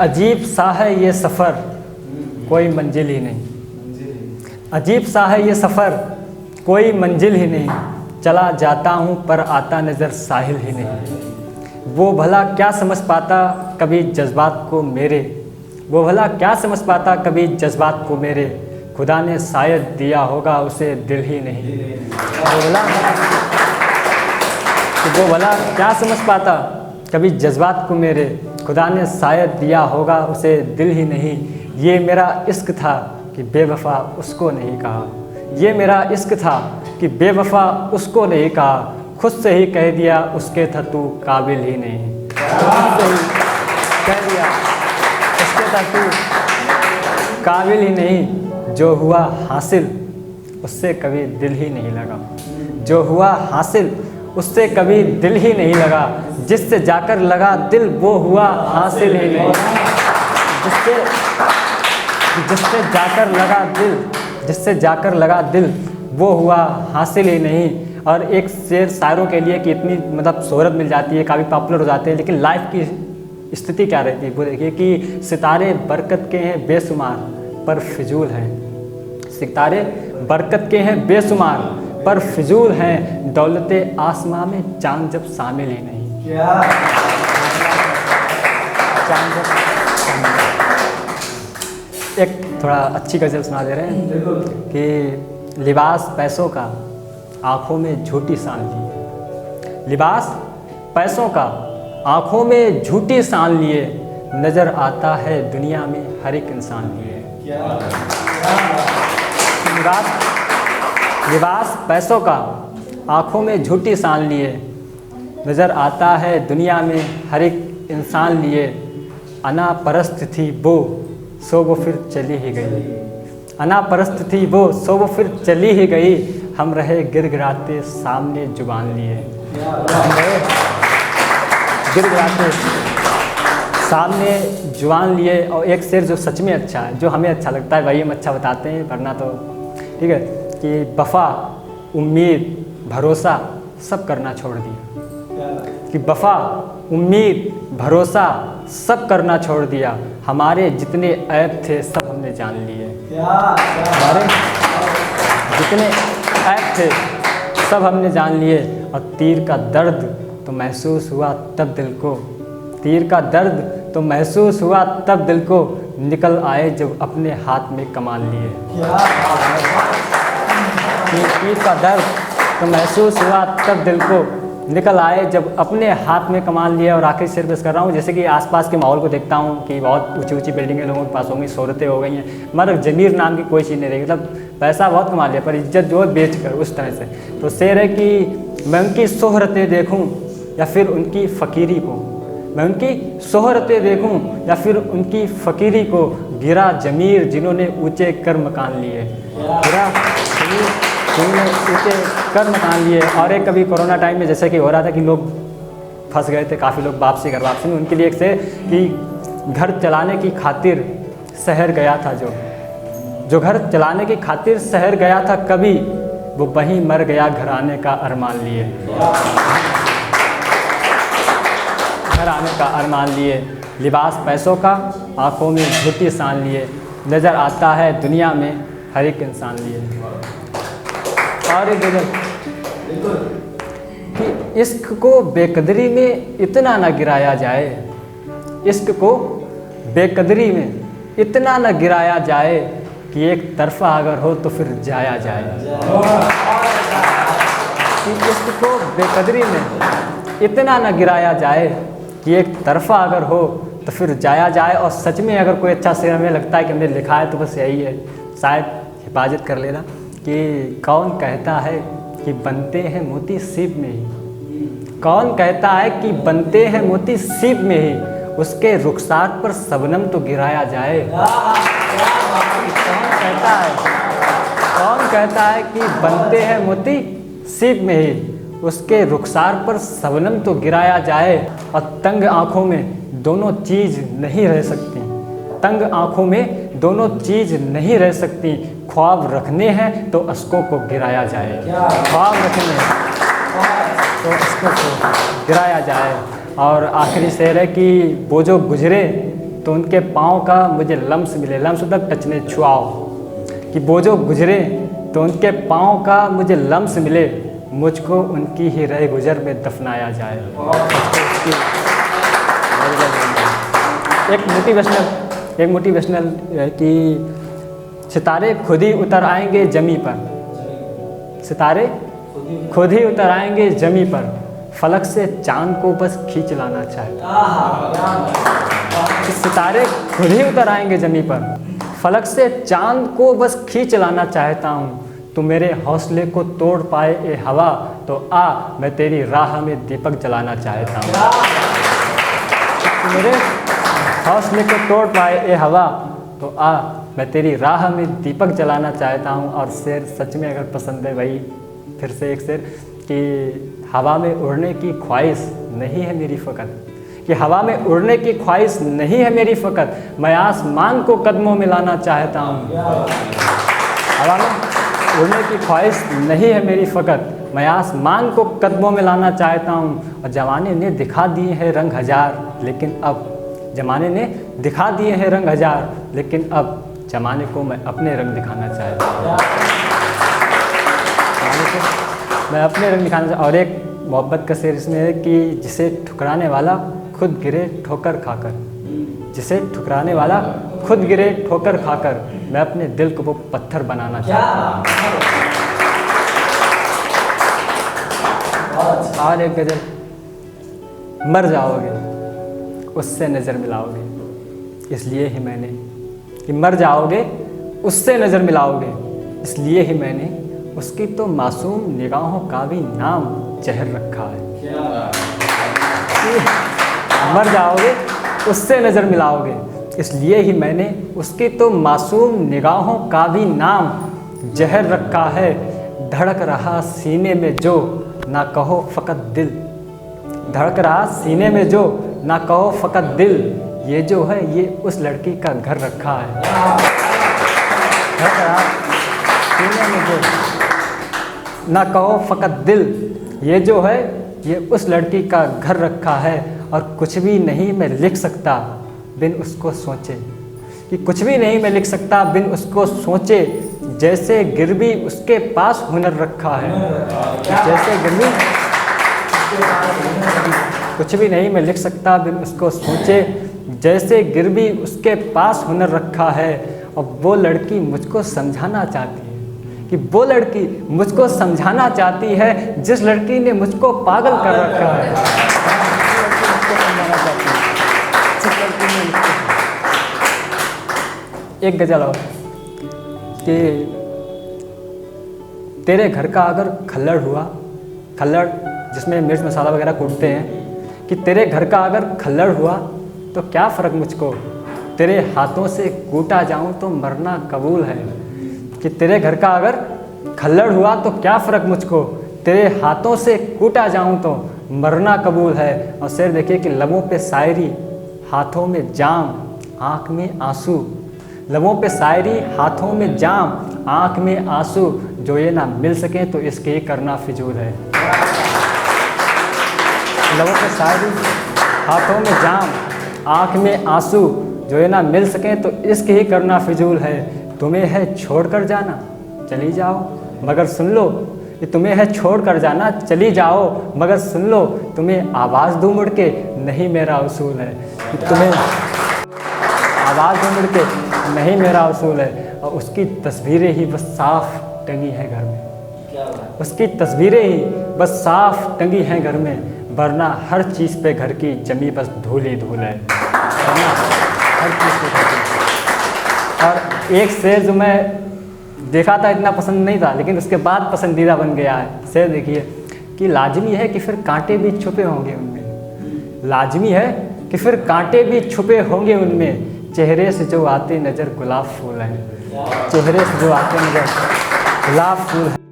अजीब सा है ये सफ़र, कोई मंजिल ही नहीं। अजीब सा है ये सफ़र, कोई मंजिल ही नहीं। चला जाता हूँ पर आता नज़र साहिल ही नहीं। वो भला क्या समझ पाता कभी जज्बात को मेरे, वो भला क्या समझ पाता कभी जज्बात को मेरे। खुदा ने शायद दिया होगा उसे दिल ही नहीं। वो भला क्या समझ पाता कभी जज्बात को मेरे। खुदा ने शायद दिया होगा उसे दिल ही नहीं। ये मेरा इश्क था कि बेवफा उसको नहीं कहा। ये मेरा इश्क था कि बेवफा उसको नहीं कहा। खुद से ही कह दिया उसके था तू काबिल ही नहीं। खुद से ही कह दिया उसके था तू काबिल ही नहीं। जो हुआ हासिल उससे कभी दिल ही नहीं लगा। जो हुआ हासिल उससे कभी दिल ही नहीं लगा। जिससे जाकर लगा दिल वो हुआ हासिल ही नहीं। जिससे जाकर लगा दिल, जिससे जाकर लगा दिल वो हुआ हासिल ही नहीं। और एक शेर शायरों के लिए कि इतनी मतलब शोहरत मिल जाती है, काफ़ी पॉपुलर हो जाते हैं, लेकिन लाइफ की स्थिति क्या रहती है वो देखिए कि सितारे बरकत के हैं बेशुमार पर फिजूल हैं। सितारे बरकत के हैं बेशुमार पर फिजूल हैं। दौलते आसमां में चांद जब शामिल ही नहीं। चांद जब एक थोड़ा अच्छी गज़ल सुना दे रहे हैं कि लिबास पैसों का आँखों में झूठी सान लिए। लिबास पैसों का आँखों में झूठी सान लिए। नज़र आता है दुनिया में हर एक इंसान लिए। लिबास पैसों का आँखों में झूठी सान लिए। नज़र आता है दुनिया में हर एक इंसान लिए। अना परस्त थी वो सो वो फिर चली ही गई। अना परस्त थी वो सो वो फिर चली ही गई। हम रहे गिड़गिड़ाते सामने जुबान लिए। हम रहे गिड़गिड़ाते सामने जुबान लिए। और एक शेर जो सच में अच्छा है, जो हमें अच्छा लगता है वही हम अच्छा बताते हैं, वरना तो ठीक है कि वफ़ा उम्मीद भरोसा सब करना छोड़ दिया। कि वफ़ा उम्मीद भरोसा सब करना छोड़ दिया। हमारे जितने ऐब थे सब हमने जान लिए। हमारे जितने ऐब थे सब हमने जान लिए। और तीर का दर्द तो महसूस हुआ तब दिल को, तीर का दर्द तो महसूस हुआ तब दिल को। निकल आए जब अपने हाथ में कमान लिए। तीर का दर्द तो महसूस हुआ तब दिल को। निकल आए जब अपने हाथ में कमान लिए। और आखिरी शेर पेश कर रहा हूँ, जैसे कि आसपास के माहौल को देखता हूँ कि बहुत ऊंची ऊंची बिल्डिंगें लोगों के पास होंगी, शोहरतें हो गई हैं, मगर ज़मीर नाम की कोई चीज़ नहीं रही। मतलब पैसा बहुत कमा लिया पर इज्जत जो है बेच कर उस तरह से। तो शेर है कि मैं उनकी शोहरतें देखूँ या फिर उनकी फ़कीरी को, मैं उनकी शोहरतें देखूँ या फिर उनकी फ़कीरी को। गिरा ज़मीर जिन्होंने ऊँचे कर मकान लिए। गिरा ज़मीर जिन्होंने ऊँचे कर मकान लिए। और एक कभी कोरोना टाइम में जैसे कि हो रहा था कि लोग फंस गए थे, काफ़ी लोग वापसी घर वापसी में, उनके लिए एक से कि घर चलाने की खातिर शहर गया था, जो घर चलाने की खातिर शहर गया था कभी, वो वहीं मर गया घर आने का अरमान लिए। घर आने का अरमान लिए। लिबास पैसों का आँखों में झूठी सान लिए। नज़र आता है दुनिया में हर एक इंसान लिए। और एक गज़ल कि इश्क को बेकदरी में इतना न गिराया जाए। इश्क को बेकदरी में इतना न गिराया जाए कि एक तरफा अगर हो तो फिर जाया जाए। कि इश्क को बेकदरी में इतना न गिराया जाए कि एक तरफा अगर हो तो फिर जाया जाए। और सच में अगर कोई अच्छा शेर हमें लगता है कि हमने लिखा है तो बस यही है, शायद हिफाजत कर लेना कि कौन कहता है कि बनते हैं मोती सीप में ही। कौन कहता है कि बनते हैं मोती सीप में ही। उसके रुखसार पर शबनम तो गिराया जाए। कौन कहता है कि बनते हैं मोती सीप में ही। उसके रुखसार पर शबनम तो गिराया जाए। और तंग आँखों में दोनों चीज़ नहीं रह सकती। तंग आँखों में दोनों चीज़ नहीं रह सकती। ख्वाब रखने हैं तो अश्कों को गिराया जाए। ख्वाब रखने हैं तो अश्कों को गिराया जाए। और आखिरी शेर है कि वो जो गुजरे तो उनके पाँव का मुझे लम्स मिले, लम्स मतलब टचने छुआओ, कि वो जो गुजरे तो उनके पाँव का मुझे लम्स मिले, मुझको उनकी ही रह गुजर में दफनाया जाए। एक मोटिवेशनल कि सितारे खुद ही उतर आएंगे जमी पर, सितारे खुद ही उतर आएंगे जमी पर, फलक से चांद को बस खींच लाना चाहता हूँ। सितारे खुद ही उतर आएंगे जमी पर, फलक से चांद को बस खींच लाना चाहता हूँ। तू मेरे हौसले को तोड़ पाए ए हवा, तो आ मैं तेरी राह में दीपक जलाना चाहता हूँ। तू मेरे हौसले को तोड़ पाए ए हवा, तो आ मैं तेरी राह में दीपक जलाना चाहता हूँ। और शेर सच में अगर पसंद है भाई, फिर से एक शेर कि हवा में उड़ने की ख्वाहिश नहीं है मेरी फ़कत, कि हवा में उड़ने की ख्वाहिश नहीं है मेरी फ़कत, मैं आसमान को कदमों में लाना चाहता हूँ। हवा में उड़ने की ख्वाहिश नहीं है मेरी फ़कत, मैं आसमान को कदमों में लाना चाहता हूँ। और ज़माने ने दिखा दिए हैं रंग हज़ार, लेकिन अब ज़माने ने दिखा दिए हैं रंग हज़ार, लेकिन अब ज़माने को मैं अपने रंग दिखाना चाहता हूँ। ज़माने को मैं अपने रंग दिखाना चाहता हूँ। और एक मोहब्बत का शेर इसमें है कि जिसे ठुकराने वाला खुद गिरे ठोकर खाकर, जिसे ठुकराने वाला खुद गिरे ठोकर खाकर, मैं अपने दिल को वो पत्थर बनाना चाहता हूँ। और एक गजल, मर जाओगे उससे नज़र मिलाओगे, इसलिए ही मैंने, कि मर जाओगे उससे नज़र मिलाओगे, इसलिए ही मैंने उसकी तो मासूम निगाहों का भी नाम जहर रखा है। मर जाओगे उससे नज़र मिलाओगे, इसलिए ही मैंने उसकी तो मासूम निगाहों का भी नाम जहर रखा है। धड़क रहा सीने में जो ना कहो फ़कत दिल, धड़क रहा सीने में जो ना कहो फ़कत दिल, ये जो है ये उस लड़की का घर रखा है। धड़क रहा सीने में जो ना कहो फ़कत दिल, ये जो है ये उस लड़की का घर रखा है। और कुछ भी नहीं मैं लिख सकता बिन उसको सोचे, कि कुछ भी नहीं मैं लिख सकता बिन उसको सोचे, जैसे गिरवी उसके पास हुनर रखा है। जैसे गिरवी, कुछ भी नहीं मैं लिख सकता बिन उसको सोचे, जैसे गिरवी उसके पास हुनर रखा है। और वो लड़की मुझको समझाना चाहती है, कि वो लड़की मुझको समझाना चाहती है जिस लड़की ने मुझको पागल कर रखा है। एक गज़ल और कि तेरे घर का अगर खल्लड़ हुआ, खल्लड़ जिसमें मिर्च मसाला वगैरह कूटते हैं, कि तेरे घर का अगर खल्लड़ हुआ तो क्या फ़र्क मुझको, तेरे हाथों से कूटा जाऊं तो मरना कबूल है। कि तेरे घर का अगर खल्लड़ हुआ तो क्या फ़र्क मुझको, तेरे हाथों से कूटा जाऊं तो मरना कबूल है। और शेर देखिए कि लबों पे शायरी हाथों में जाम आँख में आंसू, लबों पे शायरी हाथों में जाम आँख में आंसू, जो ये ना मिल सकें तो इसके ही करना फिजूल है। लबों पे शायरी हाथों में जाम आँख में आंसू, जो ये ना मिल सकें तो इसके ही करना फिजूल है। तुम्हें है छोड़ कर जाना चली जाओ, मगर सुन लो, कि तुम्हें है छोड़ कर जाना चली जाओ, मगर सुन लो, तुम्हें आवाज़ दूँ मुड़ के नहीं मेरा उसूल है। कि तुम्हें आवाज़ दूँ मुड़ के नहीं मेरा उसूल है। और उसकी तस्वीरें ही बस साफ टंगी हैं घर में, उसकी तस्वीरें ही बस साफ टंगी हैं घर में, वरना हर चीज़ पे घर की जमी बस धूल ही धूल है। वरना हर चीज़ पे घर की। और एक शेर जो मैं देखा था इतना पसंद नहीं था, लेकिन उसके बाद पसंदीदा बन गया है। शेर देखिए कि लाजमी है कि फिर कांटे भी छुपे होंगे उनमें, लाजमी है कि फिर कांटे भी छुपे होंगे उनमें, चेहरे से जो आते नज़र गुलाब फूल हैं, चेहरे से जो आते नज़र गुलाब फूल हैं।